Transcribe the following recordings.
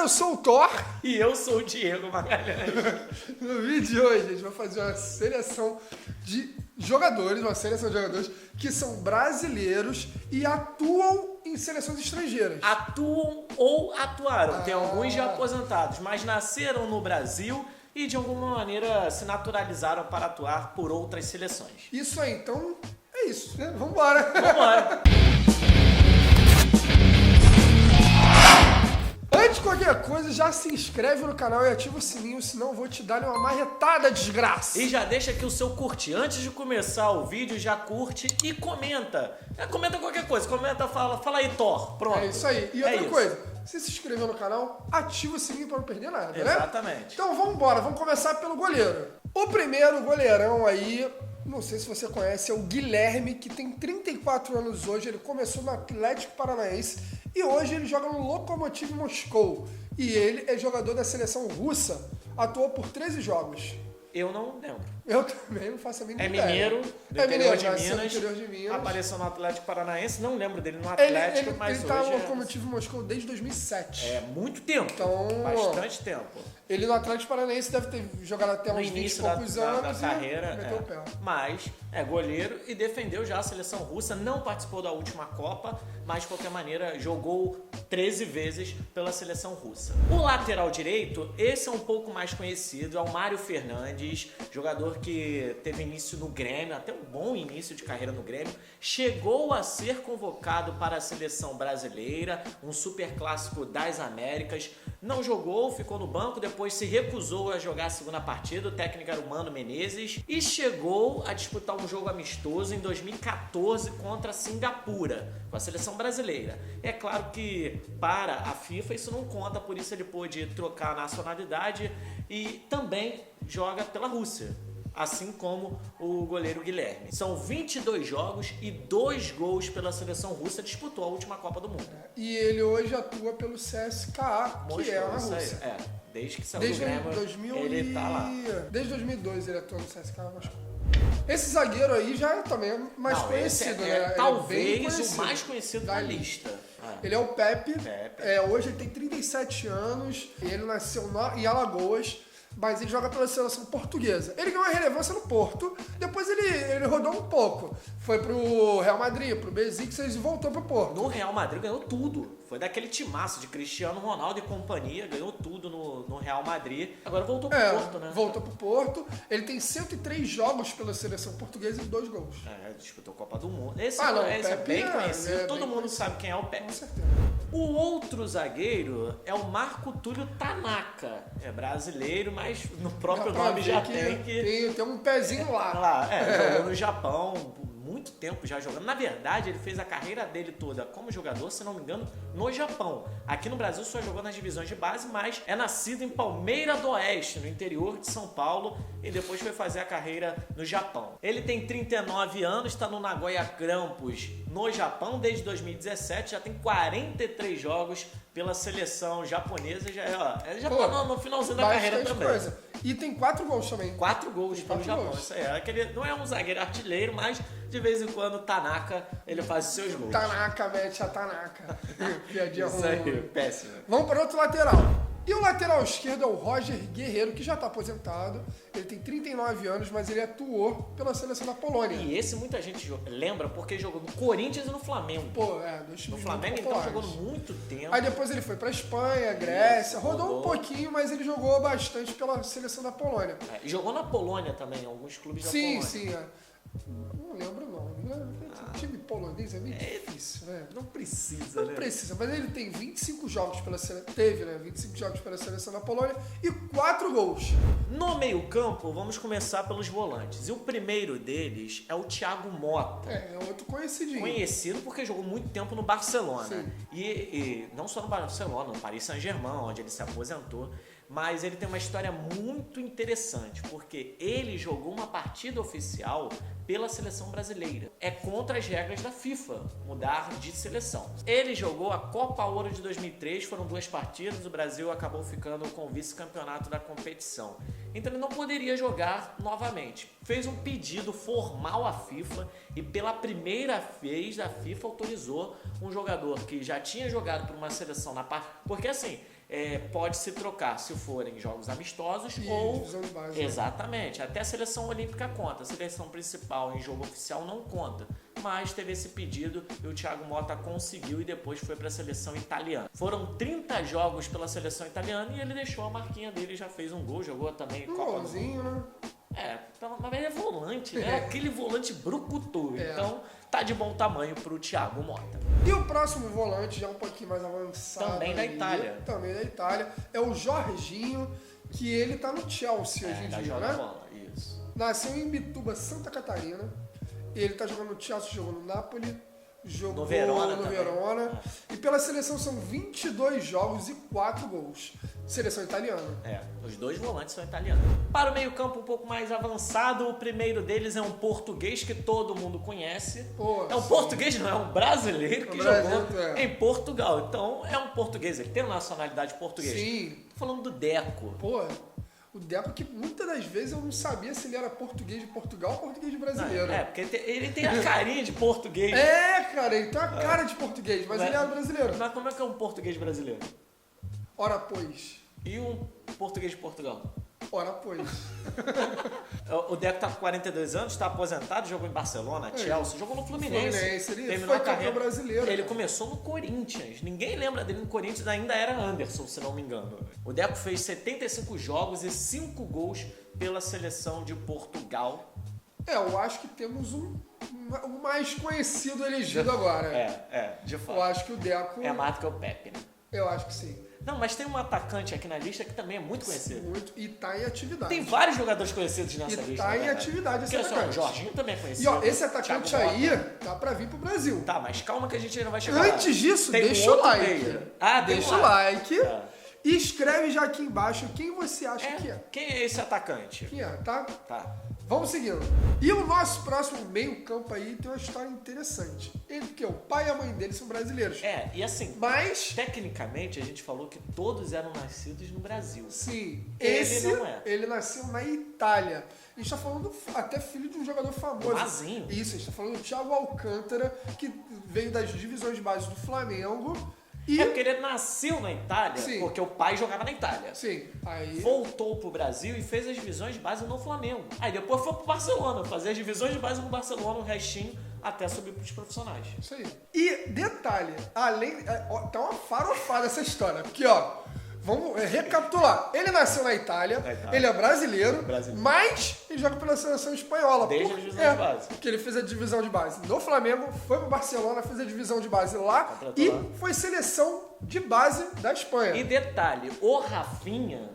eu sou o Thor. E eu sou o Diego Magalhães. No vídeo de hoje a gente vai fazer uma seleção de jogadores que são brasileiros e atuam em seleções estrangeiras. Atuam ou atuaram. Tem alguns já aposentados, mas nasceram no Brasil e de alguma maneira se naturalizaram para atuar por outras seleções. Isso aí, então é isso, né? Vambora! Vambora! Antes de qualquer coisa, já se inscreve no canal e ativa o sininho, senão eu vou te dar uma marretada, desgraça! E já deixa aqui o seu curtir. Antes de começar o vídeo, já curte e comenta. Comenta qualquer coisa. Comenta, fala aí, Thor. Pronto. É isso aí. E outra coisa, se inscreveu no canal, ativa o sininho para não perder nada, né? Exatamente. Então vambora, vamos começar pelo goleiro. O primeiro goleirão aí, não sei se você conhece, é o Guilherme, que tem 34 anos hoje. Ele começou no Atlético Paranaense e hoje ele joga no Lokomotiv Moscou. E ele é jogador da seleção russa, atuou por 13 jogos. Eu não lembro. Eu também não faço a mínima ideia. Mineiro, do interior de Minas. Apareceu no Atlético Paranaense, não lembro dele no Atlético, mas ele tá hoje no Lokomotiv Moscou desde 2007. É muito tempo, então, bastante tempo. Ele no Atlético Paranaense deve ter jogado até uns 20 e poucos anos da carreira, e meteu o pé. Mas é goleiro e defendeu já a seleção russa, não participou da última Copa, mas de qualquer maneira jogou 13 vezes pela seleção russa. O lateral direito, esse é um pouco mais conhecido, é o Mário Fernandes, jogador que teve início no Grêmio, até um bom início de carreira no Grêmio, chegou a ser convocado para a seleção brasileira, um super clássico das Américas, não jogou, ficou no banco, depois se recusou a jogar a segunda partida, o técnico era o Mano Menezes, e chegou a disputar um jogo amistoso em 2014 contra a Singapura, com a seleção brasileira. É claro que para a FIFA isso não conta, por isso ele pôde trocar a nacionalidade e também joga pela Rússia, assim como o goleiro Guilherme. São 22 jogos e 2 gols pela seleção russa, disputou a última Copa do Mundo. E ele hoje atua pelo CSKA, que é na Rússia. Desde que saiu do Grêmio, ele tá lá. Desde 2002 ele atua no CSKA, esse zagueiro aí já também é mais conhecido, né? Talvez o mais conhecido da lista. Ele é o Pepe. Hoje ele tem 37 anos, ele nasceu em Alagoas, mas ele joga pela seleção portuguesa. Ele ganhou a relevância no Porto, depois ele rodou um pouco. Foi pro Real Madrid, pro Besiktas e voltou pro Porto. No Real Madrid ganhou tudo. Foi daquele timaço de Cristiano Ronaldo e companhia, ganhou tudo no Real Madrid. Agora voltou pro Porto, né? Voltou pro Porto. Ele tem 103 jogos pela seleção portuguesa e 2 gols. Disputou a Copa do Mundo. Esse é bem conhecido, todo mundo sabe quem é o Pepe. Com certeza. O outro zagueiro é o Marco Túlio Tanaka. É brasileiro, mas no próprio nome já tem um pezinho lá. Jogou no Japão, muito tempo já jogando. Na verdade, ele fez a carreira dele toda como jogador, se não me engano, no Japão. Aqui no Brasil só jogou nas divisões de base, mas é nascido em Palmeira do Oeste, no interior de São Paulo, e depois foi fazer a carreira no Japão. Ele tem 39 anos, está no Nagoya Grampus, no Japão, desde 2017, já tem 43 jogos pela seleção japonesa, já tá no finalzinho da carreira também. Coisa. E tem 4 gols também. 4 gols pelo Japão, isso aí. Não é um zagueiro artilheiro, mas de vez em quando o Tanaka, ele faz os seus gols. Tanaka, mete a Tanaka. Piadinha ruim. Isso aí, péssimo. Vamos para outro lateral. E o lateral esquerdo é o Roger Guerreiro, que já está aposentado. Ele tem 39 anos, mas ele atuou pela seleção da Polônia. E esse muita gente lembra porque jogou no Corinthians e no Flamengo. No Flamengo então jogou muito tempo. Aí depois ele foi para Espanha, Grécia, rodou um pouquinho, mas ele jogou bastante pela seleção da Polônia. E jogou na Polônia também, em alguns clubes da Polônia. Sim. Não lembro não. Time polonês é meio difícil, né? Não precisa, Não precisa, mas ele tem 25 jogos pela seleção. Teve, né? 25 jogos pela seleção da Polônia e 4 gols. No meio-campo, vamos começar pelos volantes. E o primeiro deles é o Thiago Motta. É outro conhecidinho. Conhecido porque jogou muito tempo no Barcelona. E não só no Barcelona, no Paris Saint-Germain, onde ele se aposentou. Mas ele tem uma história muito interessante, porque ele jogou uma partida oficial pela seleção brasileira. É contra as regras da FIFA, mudar de seleção. Ele jogou a Copa Ouro de 2003, foram 2 partidas, o Brasil acabou ficando com o vice-campeonato da competição. Então ele não poderia jogar novamente. Fez um pedido formal à FIFA e pela primeira vez a FIFA autorizou um jogador que já tinha jogado por uma seleção na parte... Porque assim... pode se trocar se forem jogos amistosos E ou... divisão de base, né? Exatamente. Até a seleção olímpica conta. A seleção principal em jogo oficial não conta. Mas teve esse pedido e o Thiago Motta conseguiu e depois foi para a seleção italiana. Foram 30 jogos pela seleção italiana e ele deixou a marquinha dele, já fez um gol, jogou também Um Copa do golzinho, né? Mas ele é volante, né? Aquele volante brucutu. É. Então, tá de bom tamanho pro Thiago Motta. E o próximo volante, já um pouquinho mais avançado. Também da Itália. Também da Itália. É o Jorginho, que ele tá no Chelsea hoje em Da dia, joga né? bola, isso. Nasceu em Bituba, Santa Catarina. Ele tá jogando no Chelsea, jogou no Napoli, jogou No Verona no também. Verona. E pela seleção são 22 jogos e 4 gols. Seleção italiana. Os dois volantes são italianos. Para o meio-campo um pouco mais avançado, o primeiro deles é um português que todo mundo conhece. Pô, É um sim. português, não, é um brasileiro que brasileiro, jogou em Portugal. Então, é um português, ele tem nacionalidade portuguesa. Sim. Tô falando do Deco. Pô, o Deco que muitas das vezes eu não sabia se ele era português de Portugal ou português de brasileiro. Porque ele tem a carinha de português. Cara, ele tem a cara de português, mas ele era brasileiro. Mas como é que é um português brasileiro? Ora, pois. E um português de Portugal? Ora, pois. O Deco tá com 42 anos, está aposentado, jogou em Barcelona, Chelsea, jogou no Fluminense. Ele terminou foi a campeão carreira. brasileiro. Ele cara. começou no Corinthians. Ninguém lembra dele no Corinthians, ainda era Anderson, se não me engano. O Deco fez 75 jogos e 5 gols pela seleção de Portugal. Eu acho que temos um mais conhecido elegido agora. De fato. Eu acho que o Deco... É mais do que o Pepe, né? Eu acho que sim. Não, mas tem um atacante aqui na lista que também é muito conhecido. Muito. E tá em atividade. Tem vários jogadores conhecidos nessa E lista. tá na em verdade. atividade esse Porque, atacante. o Jorginho também é conhecido. E ó, esse atacante Thiago aí Motta. tá pra vir pro Brasil. Tá, mas calma que a gente ainda vai chegar lá. Antes disso, Tem um deixa o outro like. player. Tem Deixa um o like. Tá. E escreve já aqui embaixo quem você acha que é. Quem é esse atacante? Quem é, tá? Tá. Vamos seguindo. E o nosso próximo meio-campo aí tem uma história interessante. Ele, porque o pai e a mãe dele são brasileiros. E assim, Mas, tecnicamente a gente falou que todos eram nascidos no Brasil. sim, Ele não é. ele nasceu na Itália. A gente tá falando até filho de um jogador famoso. Mazinho. Isso, a gente tá falando do Thiago Alcântara, que veio das divisões de base do Flamengo. E, É porque ele nasceu na Itália, Sim. porque o pai jogava na Itália. sim, aí... Voltou pro Brasil e fez as divisões de base no Flamengo. Aí depois foi pro Barcelona, fazer as divisões de base no Barcelona, o restinho, até subir pros profissionais. Isso aí. E detalhe, além. Tá uma farofada essa história. Porque, ó, vamos recapitular. Ele nasceu na Itália, ele é brasileiro, mas ele joga pela seleção espanhola. Desde a divisão de base. Porque ele fez a divisão de base no Flamengo, foi pro Barcelona, fez a divisão de base lá Completou e lá. foi seleção de base da Espanha. E detalhe, o Rafinha,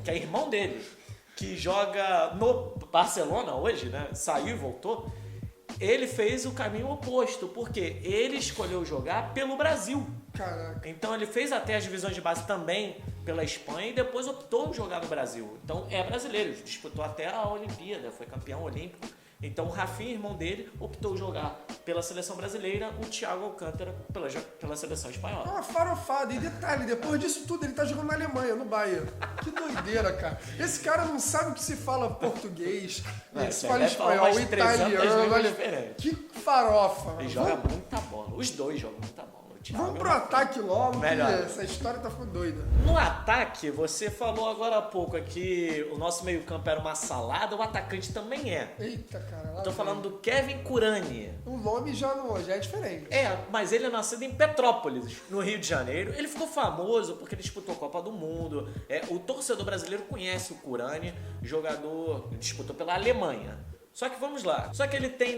que é irmão dele, que joga no Barcelona hoje, né? Saiu e voltou. Ele fez o caminho oposto, porque ele escolheu jogar pelo Brasil. Caraca. Então ele fez até as divisões de base também pela Espanha e depois optou em jogar no Brasil. Então é brasileiro, disputou até a Olimpíada, foi campeão olímpico. Então o Rafinha, irmão dele, optou jogar pela seleção brasileira, o Thiago Alcântara pela seleção É espanhola. uma farofada. E detalhe, depois disso tudo, ele tá jogando na Alemanha, no Bayern. Que doideira, cara. Esse cara não sabe o que se fala português, ele se fala deve falar espanhol, umas 300 italiano. línguas Olha, diferentes. que farofa. Ele joga muita bola, os dois jogam muita bola. O Thiago Vamos e o pro Rafinha. ataque logo, Melhor. que essa história tá ficando doida. No ataque, você falou agora há pouco que o nosso meio-campo era uma salada, o atacante também é. Eita, cara. Lá Tô vem. falando do Kevin Kurani. O nome já é diferente. Mas ele é nascido em Petrópolis, no Rio de Janeiro. Ele ficou famoso porque ele disputou a Copa do Mundo. O torcedor brasileiro conhece o Kurani, jogador que disputou pela Alemanha. Só que vamos lá. Só que ele tem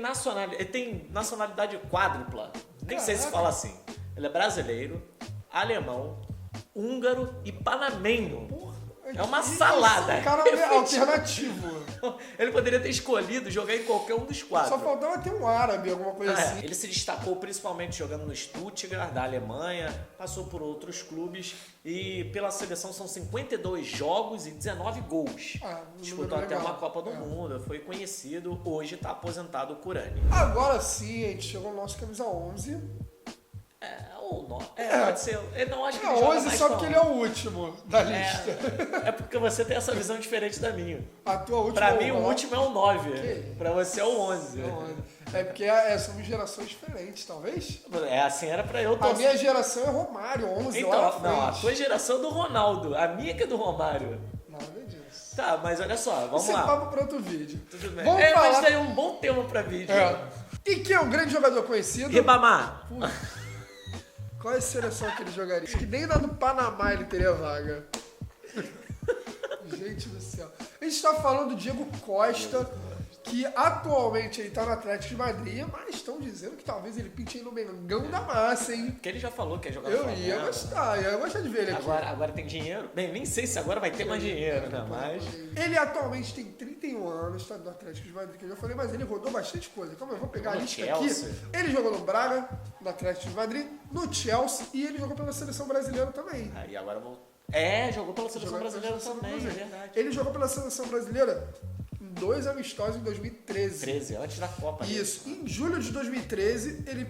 nacionalidade quádrupla. Nem sei se Caraca. fala assim. Ele é brasileiro, alemão, húngaro e panamenho. É uma salada. Esse cara é alternativo. Ele poderia ter escolhido jogar em qualquer um dos quatro. Só faltava ter um árabe, alguma coisa assim. Ele se destacou principalmente jogando no Stuttgart, da Alemanha, passou por outros clubes e pela seleção são 52 jogos e 19 gols. Disputou número até legal. uma Copa do Mundo, foi conhecido, hoje está aposentado o Kurani. Agora sim, a gente chegou no nosso camisa 11. Pode ser. Eu não acho que É ele joga 11 mais só não. porque ele é o último da lista. É porque você tem essa visão diferente da minha. A tua última Pra mim, é o o último é o 9. Que? Pra você é o 11. É porque somos gerações diferentes, talvez. Assim era pra eu A torcer. minha geração é Romário, 11 Então, lá na não, a frente. tua geração é do Ronaldo, a minha que é do Romário. Nada disso. Tá, mas olha só, vamos Isso é lá. papo para outro vídeo. Tudo bem. Vamos Mas falar... daí é um bom tema pra vídeo. E quem é um grande jogador conhecido? Ribamar. Qual é a seleção que ele jogaria? Acho que nem lá no Panamá ele teria vaga. Gente do céu. A gente tá falando do Diego Costa, que atualmente ele tá no Atlético de Madrid, mas estão dizendo que talvez ele pinte aí no Mengão da massa, hein? Porque ele já falou que é jogador do Eu ia Flamengo. gostar de ver ele aqui. Agora tem dinheiro? Bem, nem sei se agora vai ter mais dinheiro, né? Mas... Ele atualmente tem 31 anos, tá no Atlético de Madrid, que eu já falei, mas ele rodou bastante coisa. Calma, eu vou pegar a No lista Chelsea. aqui. Ele jogou no Braga, no Atlético de Madrid, no Chelsea e ele jogou pela seleção brasileira também. Aí agora eu vou... jogou pela seleção Jogou brasileira pela seleção também, é brasileira. verdade. Ele jogou pela seleção brasileira em 2 amistosos em 2013. 13, antes da Copa. né? Isso. Em julho de 2013, ele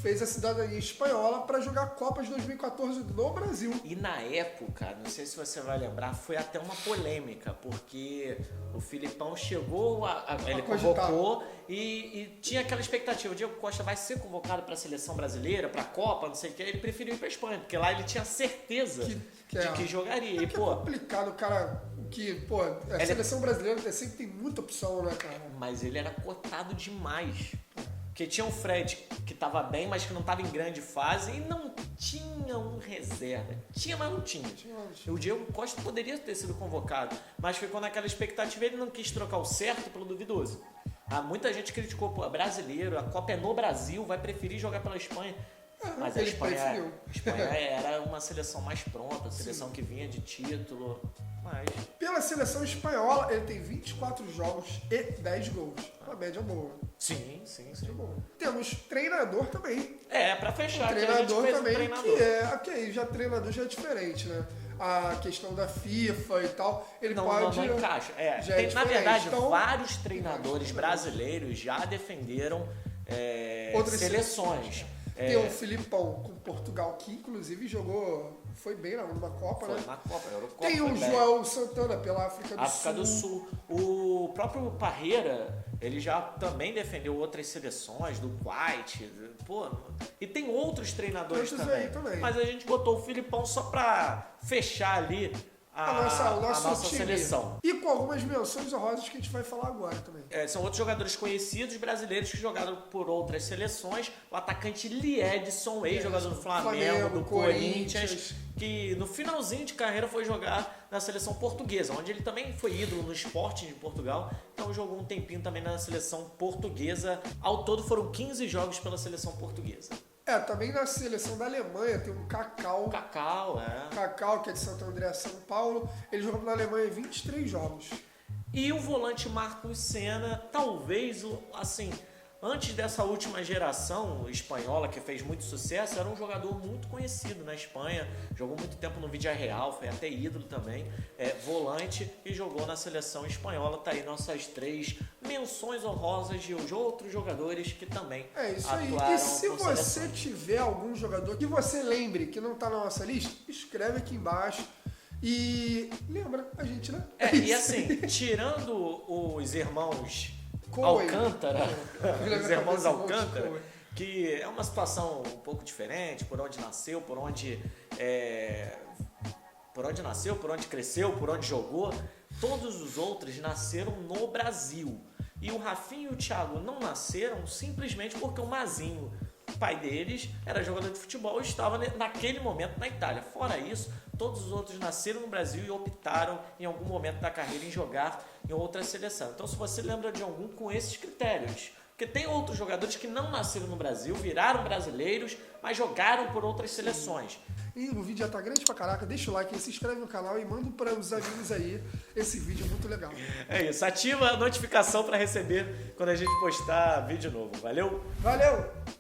fez a cidadania espanhola para jogar a Copa de 2014 no Brasil. E na época, não sei se você vai lembrar, foi até uma polêmica, porque o Filipão chegou, ele cogitar. convocou e tinha aquela expectativa, o Diego Costa vai ser convocado para a seleção brasileira, para a Copa, não sei o que, ele preferiu ir para a Espanha, porque lá ele tinha certeza de que jogaria. E, É complicado, cara, que, pô, a seleção brasileira sempre tem muita opção, né, cara? Mas ele era cotado demais. Porque tinha o Fred, que tava bem, mas que não tava em grande fase, e não tinha um reserva. Tinha, mas não tinha. O Diego Costa poderia ter sido convocado, mas ficou naquela expectativa, ele não quis trocar o certo pelo duvidoso. Muita gente criticou, pô, brasileiro, a Copa é no Brasil, vai preferir jogar pela Espanha. Mas a ele Espanha preferiu. era uma seleção mais pronta, seleção que vinha de título, mas... Pela seleção espanhola, ele tem 24 jogos e 10 gols. Uma média boa. Sim. Boa. Temos treinador também. Pra fechar, Treinador que a gente fez também, um treinador. que é... Ok, já treinador já é diferente, né? A questão da FIFA e tal, ele pode... Não encaixa. já Tem, é na diferente. verdade, Então, vários treinadores brasileiros já defenderam Outras seleções. Tem o Filipão com Portugal, que inclusive jogou, foi bem numa Copa, Foi né? na Copa, Eurocopa. Tem o João Santana pela África do Sul. O próprio Parreira, ele já também defendeu outras seleções, do Kuwait, pô. E tem outros treinadores Outros também. aí também. Mas a gente botou o Filipão só pra fechar ali o nosso time. seleção. E com algumas menções honrosas que a gente vai falar agora também. São outros jogadores conhecidos brasileiros que jogaram por outras seleções. O atacante Liedson, ex-jogador do Flamengo, do Corinthians, que no finalzinho de carreira foi jogar na seleção portuguesa, onde ele também foi ídolo no Sporting de Portugal. Então jogou um tempinho também na seleção portuguesa. Ao todo foram 15 jogos pela seleção portuguesa. Também na seleção da Alemanha tem um Cacau. Cacau, que é de Santo André, São Paulo. Ele jogou na Alemanha 23 jogos. E o volante Marcos Senna, talvez, assim, antes dessa última geração espanhola que fez muito sucesso, era um jogador muito conhecido na Espanha, jogou muito tempo no Villarreal, foi até ídolo também, volante, e jogou na seleção espanhola. Tá aí nossas 3 menções honrosas de outros jogadores que também isso aí. atuaram E se por você seleções. tiver algum jogador que você lembre que não tá na nossa lista, escreve aqui embaixo. E lembra a gente, né? E assim, tirando os irmãos Coen. Alcântara, os irmãos Alcântara, Coen. que é uma situação um pouco diferente, por onde nasceu, por onde nasceu, por onde cresceu, por onde jogou, todos os outros nasceram no Brasil. E o Rafinha e o Thiago não nasceram simplesmente porque o Mazinho, pai deles, era jogador de futebol e estava naquele momento na Itália. Fora isso, todos os outros nasceram no Brasil e optaram em algum momento da carreira em jogar em outra seleção. Então, se você lembra de algum com esses critérios, porque tem outros jogadores que não nasceram no Brasil, viraram brasileiros, mas jogaram por outras seleções. E o vídeo já tá grande pra caraca, deixa o like, se inscreve no canal e manda para os amigos aí esse vídeo muito legal. É isso, ativa a notificação para receber quando a gente postar vídeo novo. Valeu? Valeu!